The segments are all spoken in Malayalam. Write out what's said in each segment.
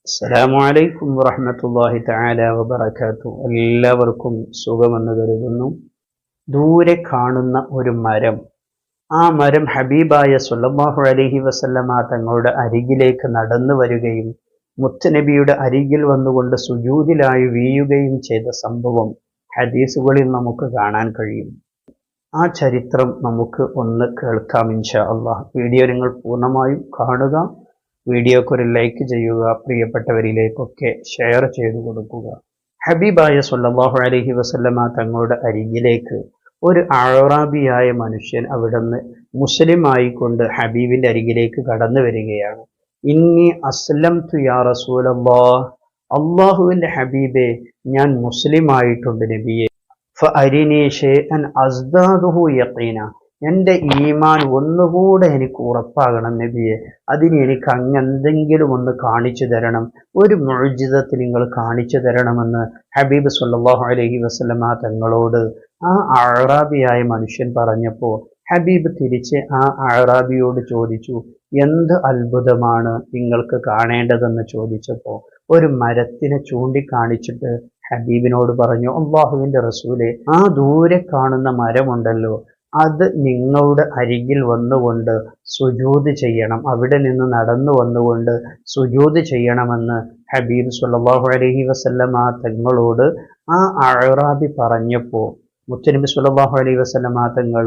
അസ്സലാമു അലൈക്കും വറഹ്മത്തുള്ളാഹി തആല വബറകാതുഹു. എല്ലാവർക്കും സുഖമെന്ന് കരുതുന്നു. ദൂരെ കാണുന്ന ഒരു മരം, ആ മരം ഹബീബായ സ്വല്ലല്ലാഹു അലൈഹി വസല്ലമ തങ്ങളുടെ അരികിലേക്ക് നടന്നു വരികയും മുത്തുനബിയുടെ അരികിൽ വന്നുകൊണ്ട് സുജൂദിലായി വീഴുകയും ചെയ്ത സംഭവം ഹദീസുകളിൽ നമുക്ക് കാണാൻ കഴിയും. ആ ചരിത്രം നമുക്ക് ഒന്ന് കേൾക്കാം ഇൻഷാ അല്ലാഹ്. വീഡിയോ നിങ്ങൾ പൂർണ്ണമായും കാണുക. വീഡിയോക്ക് ഒരു ലൈക്ക് ചെയ്യുക, പ്രിയപ്പെട്ടവരിലേക്കൊക്കെ ഷെയർ ചെയ്തു കൊടുക്കുക. ഹബീബായ സ്വല്ലല്ലാഹു അലൈഹി വസല്ലമ തങ്ങളുടെ അരികിലേക്ക് ഒരു അഅറാബിയായ മനുഷ്യൻ അവിടുന്ന് മുസ്ലിം ആയിക്കൊണ്ട് ഹബീബിന്റെ അരികിലേക്ക് കടന്നു വരികയാണ്. ഇന്നി അസ്ലംതു യാ റസൂലല്ലാഹ്, അള്ളാഹുവിന്റെ ഹബീബെ, ഞാൻ മുസ്ലിം ആയിട്ടുണ്ട് നബിയെ. ഫഅരിനി ഷൈഅൻ അസ്ദാദുഹു യഖീന, എൻ്റെ ഈമാൻ ഒന്നുകൂടെ എനിക്ക് ഉറപ്പാകണം നബിയെ. അതിന് എനിക്ക് അങ്ങെന്തെങ്കിലും ഒന്ന് കാണിച്ചു തരണം, ഒരു മുഅ്ജിസത്ത് നിങ്ങൾ കാണിച്ചു തരണമെന്ന് ഹബീബ് സ്വല്ലല്ലാഹു അലൈഹി വസല്ലമ തങ്ങളോട് ആ അഅറാബിയായ മനുഷ്യൻ പറഞ്ഞപ്പോൾ ഹബീബ് തിരിച്ച് ആ അഅറാബിയോട് ചോദിച്ചു, എന്ത് അത്ഭുതമാണ് നിങ്ങൾക്ക് കാണേണ്ടതെന്ന് ചോദിച്ചപ്പോൾ ഒരു മരത്തിനെ ചൂണ്ടിക്കാണിച്ചിട്ട് ഹബീബിനോട് പറഞ്ഞു, അല്ലാഹുവിൻ്റെ റസൂലെ, ആ ദൂരെ കാണുന്ന മരമുണ്ടല്ലോ, അത് നിങ്ങളുടെ അരികിൽ വന്നുകൊണ്ട് സുജൂദ് ചെയ്യണം, അവിടെ നിന്ന് നടന്നു വന്നുകൊണ്ട് സുജൂദ് ചെയ്യണമെന്ന് ഹബീബ് സ്വല്ലല്ലാഹു അലൈഹി വസല്ലമ തങ്ങളോട് ആ അഅറാബി പറഞ്ഞപ്പോൾ മുത്തുനബി സ്വല്ലല്ലാഹു അലൈഹി വസല്ലമ തങ്ങൾ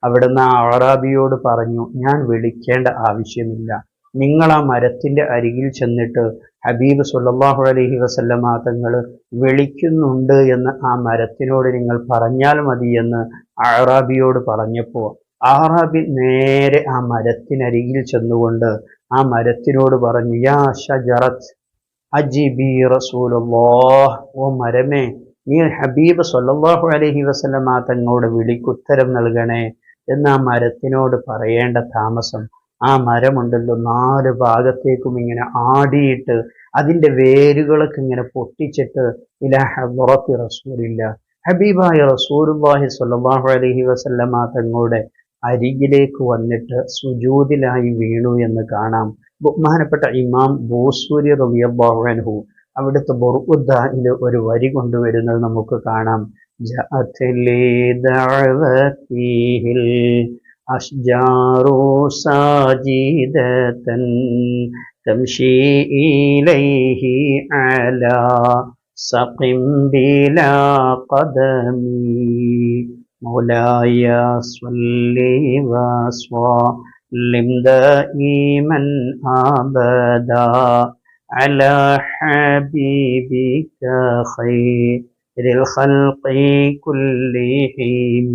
അവിടുന്ന് ആ അഅറാബിയോട് പറഞ്ഞു, ഞാൻ വിളിക്കേണ്ട ആവശ്യമില്ല, നിങ്ങൾ ആ മരത്തിന്റെ അരികിൽ ചെന്നിട്ട് ഹബീബ് സ്വല്ലല്ലാഹു അലൈഹി വസല്ലമ തങ്ങൾ വിളിക്കുന്നുണ്ട് എന്ന് ആ മരത്തിനോട് നിങ്ങൾ പറഞ്ഞാൽ മതി എന്ന് അഅറാബിയോട് പറഞ്ഞപ്പോൾ അഅറാബി നേരെ ആ മരത്തിനരികിൽ ചെന്നുകൊണ്ട് ആ മരത്തിനോട് പറഞ്ഞു, യാ ഷജറത്ത് അജിബി റസൂലുള്ളാഹ്, ഓ മരമേ, നീ ഹബീബ് സ്വല്ലല്ലാഹു അലൈഹി വസല്ലമ തങ്ങളുടെ വിളിക്കുത്തരം നൽകണേ എന്ന് ആ മരത്തിനോട് പറയേണ്ട താമസം ആ മരമുണ്ടല്ലോ 4 ഭാഗത്തേക്കും ഇങ്ങനെ ആടിയിട്ട് അതിൻ്റെ വേരുകളൊക്കെ ഇങ്ങനെ പൊട്ടിച്ചിട്ട് ഇലാ ഹദ്റത്തി റസൂലില്ല, ഹബീബായ റസൂലുള്ളാഹി സ്വല്ലല്ലാഹു അലൈഹി വസല്ലമ തങ്ങളുടെ അരികിലേക്ക് വന്നിട്ട് സുജൂദിലായി വീണു എന്ന് കാണാം. ബഹുമാനപ്പെട്ട ഇമാം ബൂസൂരി റളിയല്ലാഹു അൻഹു അവിടുത്തെ ബുർഉദ്ദയിൽ ഒരു വരി കൊണ്ടുവരുന്നത് നമുക്ക് കാണാം. ജഅത്ലി ദഅവതിഹിൽ അഷ്ജാറു സാജിദതൻ തംശി ഇലൈഹി അലാ സഖിം ബിലാ ഖദമി മൗലായ സ്വല്ലി വസ്വല്ലിം ദായിമൻ അബദാ അലാ ഹബീബിക ഖൈറിൽ ഖൽഖി കുല്ലിഹിം.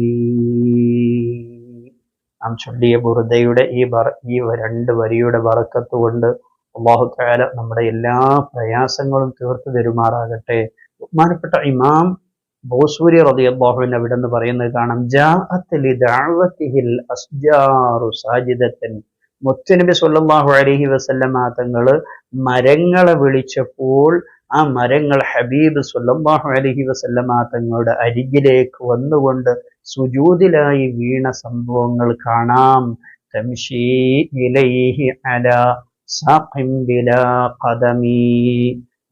നാം ചൊല്ലിയ ബുർദയുടെ ഈ 2 വരിയുടെ ബറക്കത്ത് കൊണ്ട് അല്ലാഹു തആല നമ്മുടെ എല്ലാ പ്രയാസങ്ങളും തീർത്തു തരുമാറാകട്ടെ. ബഹുമാനപ്പെട്ട ഇമാം ബൂസൂരി റളിയല്ലാഹു അൻഹു അവിടെന്ന് പറയുന്നത് കാണാം, ജാഅത്ത് ലിദഅവതിഹിൽ അസ്ജാറു സാജിദതൻ, മുത്തുനബി സ്വല്ലല്ലാഹു അലൈഹി വസല്ലമ തങ്ങൾ മരങ്ങളെ വിളിച്ചപ്പോൾ ആ മരങ്ങൾ ഹബീബ് സ്വല്ലല്ലാഹു അലൈഹി വസല്ലമ തങ്ങളുടെ അരികിലേക്ക് വന്നുകൊണ്ട് സുജൂദിലായി വീണ സംഭവങ്ങൾ കാണാം. തംശി ഇലൈഹി അലാ സഖിം ബിലാ ഖദമി,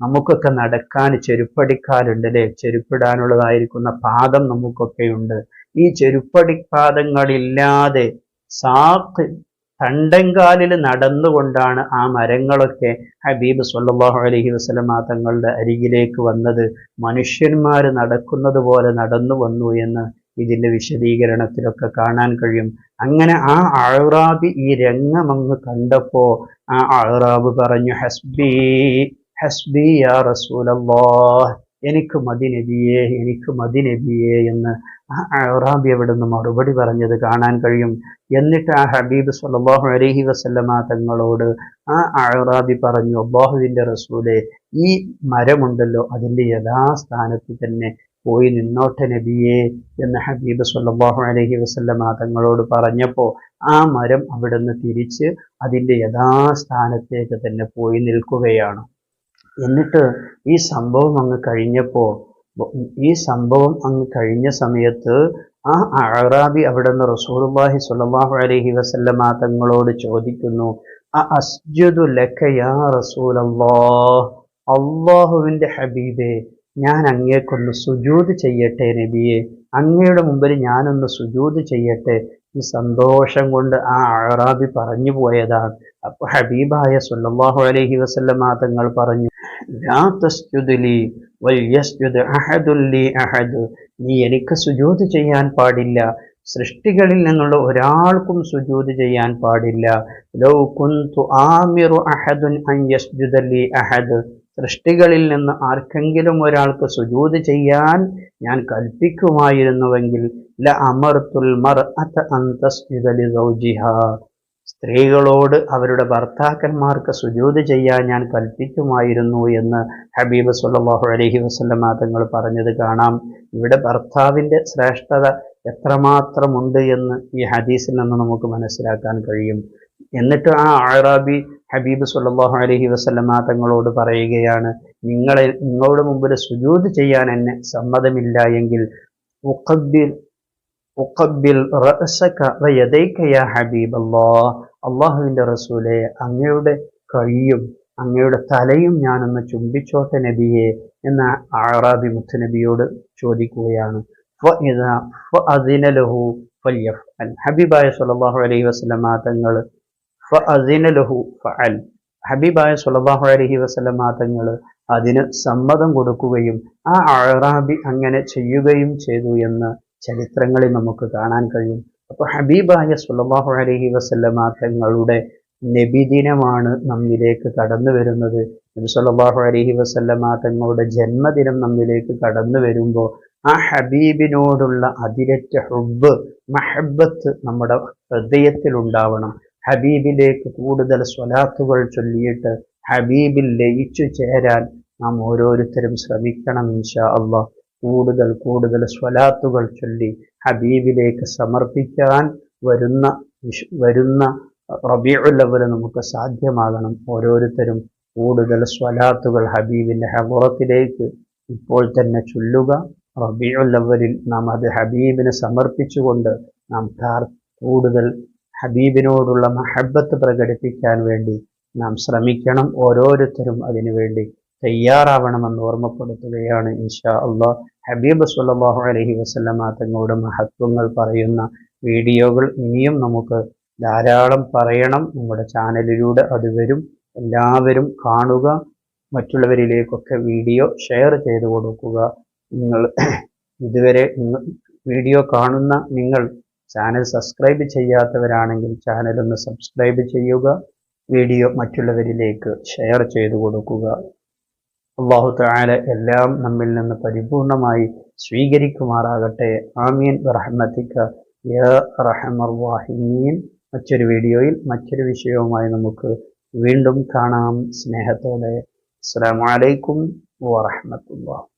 നമുക്കൊക്കെ നടക്കാൻ ചെരുപ്പടിക്കാലുണ്ട് അല്ലേ, ചെരുപ്പിടാനുള്ളതായിരിക്കുന്ന പാദം നമുക്കൊക്കെയുണ്ട്. ഈ ചെരുപ്പടിപ്പാദങ്ങളില്ലാതെ സാഖ് തണ്ടൻകാലിൽ നടന്നുകൊണ്ടാണ് ആ മരങ്ങളൊക്കെ ഹബീബ് സ്വല്ലല്ലാഹു അലൈഹി വസല്ലമ തങ്ങളുടെ അരികിലേക്ക് വന്നത്. മനുഷ്യന്മാർ നടക്കുന്നത് പോലെ നടന്നു വന്നു എന്ന് ഇതിൻ്റെ വിശദീകരണത്തിലൊക്കെ കാണാൻ കഴിയും. അങ്ങനെ ആ അഅറാബി ഈ രംഗമങ്ങ് കണ്ടപ്പോൾ ആ അഅറാബ് പറഞ്ഞു, ഹസ്ബി ഹസ്ബി യാ റസൂലല്ലാഹ്, എനിക്ക് മതി നബിയേ, എനിക്ക് മതി നബിയേ എന്ന് ആ അഅറാബി അവിടുന്ന് മറുപടി പറഞ്ഞത് കാണാൻ കഴിയും. എന്നിട്ട് ആ ഹബീബ് സ്വല്ലല്ലാഹു അലൈഹി വസല്ലമ തങ്ങളോട് ആ അഅറാബി പറഞ്ഞു, അല്ലാഹുവിൻ്റെ റസൂലേ, ഈ മരമുണ്ടല്ലോ അതിൻ്റെ യഥാസ്ഥാനത്ത് തന്നെ പോയി നിന്നോട്ടെ നബിയേ എന്ന് ഹബീബ് സ്വല്ലല്ലാഹു അലൈഹി വസല്ലമ തങ്ങളോട് പറഞ്ഞപ്പോൾ ആ മരം അവിടുന്ന് തിരിച്ച് അതിൻ്റെ യഥാസ്ഥാനത്തേക്ക് തന്നെ പോയി നിൽക്കുകയാണ്. എന്നിട്ട് ഈ സംഭവം അങ്ങ് കഴിഞ്ഞ സമയത്ത് ആ അഅറാബി അവിടുന്ന് റസൂലുള്ളാഹി സ്വല്ലല്ലാഹു അലൈഹി വസല്ലമ തങ്ങളോട് ചോദിക്കുന്നു, അസ്ജുദു ലക യാ റസൂലല്ലാഹ്, അള്ളാഹുവിൻ്റെ ഹബീബേ, ഞാൻ അങ്ങേക്കൊന്ന് സുജൂദ് ചെയ്യട്ടെ നബിയെ, അങ്ങയുടെ മുമ്പിൽ ഞാനൊന്ന് സുജൂദ് ചെയ്യട്ടെ. ഈ സന്തോഷം കൊണ്ട് ആ അഅറാബി പറഞ്ഞു പോയതാണ്. അപ്പോൾ ഹബീബായ സല്ലല്ലാഹു അലൈഹി വസല്ലമ തങ്ങൾ പറഞ്ഞു, ലാ തസ്ജുദ് ലീ വൽയസ്ജുദ് അഹദുൻ ലീ അഹദ്. നീ എനിക്ക് സുജൂദ് ചെയ്യാൻ പാടില്ല, സൃഷ്ടികളിൽ നിന്നുള്ള ഒരാൾക്കും സുജൂദ് ചെയ്യാൻ പാടില്ല. ലൗ കുന്തു ആമിറു അഹദുൻ അൻ യസ്ജുദ ലീ അഹദ്. സൃഷ്ടികളിൽ നിന്ന് ആർക്കെങ്കിലും ഒരാൾക്ക് സുജൂദ് ചെയ്യാൻ ഞാൻ കൽപ്പിക്കുമായിരുന്നുവെങ്കിൽ ല അമർത്തുൽ മർഅത അൻ തസ്ജുദ ലി സൗജിഹാ. സ്ത്രീകളോട് അവരുടെ ഭർത്താക്കന്മാർക്ക് സുജൂദ് ചെയ്യാൻ ഞാൻ കൽപ്പിക്കുമായിരുന്നു എന്ന് ഹബീബ് സല്ലല്ലാഹു അലൈഹി വസല്ലമ തങ്ങൾ പറഞ്ഞത് കാണാം. ഇവിടെ ഭർത്താവിൻ്റെ ശ്രേഷ്ഠത എത്രമാത്രമുണ്ട് എന്ന് ഈ ഹദീസിൽ നിന്ന് നമുക്ക് മനസ്സിലാക്കാൻ കഴിയും. എന്നിട്ട് ആ അഅറാബി ഹബീബ് സല്ലല്ലാഹു അലൈഹി വസല്ലമ തങ്ങളോട് പറയുകയാണ്, നിങ്ങളുടെ മുമ്പിൽ സുജൂദ് ചെയ്യാൻ എന്നെ സമ്മതമില്ല എങ്കിൽ ഉഖബ്ബിൽ റഅസക വയദൈക യാ ഹബീബല്ലാഹ്. അല്ലാഹുവിൻ്റെ റസൂലേ, അങ്ങയുടെ കൈയും അങ്ങയുടെ തലയും ഞാനൊന്ന് ചുംബിച്ചോട്ടെ നബിയെ എന്ന അഅറാബി മുത്തുനബിയോട് ചോദിക്കുകയാണ്. ഫഅദിന ലഹു ഫൽയഫ്അൽ. ഹബീബായ സല്ലല്ലാഹു അലൈഹി വസല്ലമ തങ്ങൾ ഫഅദിന ലഹു ഫഅൽ. ഹബീബായ സല്ലല്ലാഹു അലൈഹി വസല്ലമ തങ്ങൾ അതിന് സമ്മതം കൊടുക്കുകയും ആ അഅറാബി അങ്ങനെ ചെയ്യുകയും ചെയ്തു എന്ന് ചരിത്രങ്ങളിൽ നമുക്ക് കാണാൻ കഴിയും. അപ്പോൾ ഹബീബായ സല്ലല്ലാഹു അലൈഹി വസല്ലമ തങ്ങളുടെ നബിദിനമാണ് നമ്മിലേക്ക് കടന്നു വരുന്നത്. നബി സല്ലല്ലാഹു അലൈഹി വസല്ലമ തങ്ങളുടെ ജന്മദിനം നമ്മിലേക്ക് കടന്നു വരുമ്പോൾ ആ ഹബീബിനോടുള്ള അതിരറ്റ ഹുബ്ബ്, മഹബ്ബത്ത് നമ്മുടെ ഹൃദയത്തിൽ ഉണ്ടാവണം. ഹബീബിലേക്ക് കൂടുതൽ സ്വലാത്തുകൾ ചൊല്ലിയിട്ട് ഹബീബിൽ ലയിച്ചു ചേരാൻ നാം ഓരോരുത്തരും ശ്രമിക്കണം ഇൻഷാ അള്ളാഹ്. കൂടുതൽ സ്വലാത്തുകൾ ചൊല്ലി ഹബീബിലേക്ക് സമർപ്പിക്കാൻ വരുന്ന റബീഉൽ അവ്വൽ നമുക്ക് സാധ്യമാകണം. ഓരോരുത്തരും കൂടുതൽ സ്വലാത്തുകൾ ഹബീബിൻ്റെ ഹളറത്തിലേക്ക് ഇപ്പോൾ തന്നെ ചൊല്ലുക. റബീഉൽ അവ്വലിൽ നാം അത് ഹബീബിന് സമർപ്പിച്ചുകൊണ്ട് നാം കൂടുതൽ ഹബീബിനോടുള്ള മഹബ്ബത്ത് പ്രകടിപ്പിക്കാൻ വേണ്ടി നാം ശ്രമിക്കണം. ഓരോരുത്തരും അതിനു വേണ്ടി തയ്യാറാവണമെന്ന് ഓർമ്മപ്പെടുത്തുകയാണ് ഇൻഷാ അള്ളാഹ്. ഹബീബ് സല്ലല്ലാഹു അലൈഹി വസല്ലമ തങ്ങളുടെ മഹത്വങ്ങൾ പറയുന്ന വീഡിയോകൾ ഇനിയും നമുക്ക് ധാരാളം പറയണം. നമ്മുടെ ചാനലിലൂടെ അത് വരും. എല്ലാവരും കാണുക, മറ്റുള്ളവരിലേക്കൊക്കെ വീഡിയോ ഷെയർ ചെയ്തു കൊടുക്കുക. നിങ്ങൾ ഇതുവരെ വീഡിയോ കാണുന്ന നിങ്ങൾ ചാനൽ സബ്സ്ക്രൈബ് ചെയ്യാത്തവരാണെങ്കിൽ ചാനലൊന്ന് സബ്സ്ക്രൈബ് ചെയ്യുക. വീഡിയോ മറ്റുള്ളവരിലേക്ക് ഷെയർ ചെയ്തു കൊടുക്കുക. അല്ലാഹു തആല എല്ലാം നമ്മിൽ നിന്ന് പരിപൂർണമായി സ്വീകരിക്കുമാറാകട്ടെ. ആമീൻ ബിറഹ്മതിക യാ അർഹമർ റഹീമീൻ. മറ്റൊരു വീഡിയോയിൽ മറ്റൊരു വിഷയവുമായി നമുക്ക് വീണ്ടും കാണാം. സ്നേഹത്തോടെ. അസ്സലാമു അലൈക്കും വറഹ്മത്തുള്ളാഹി.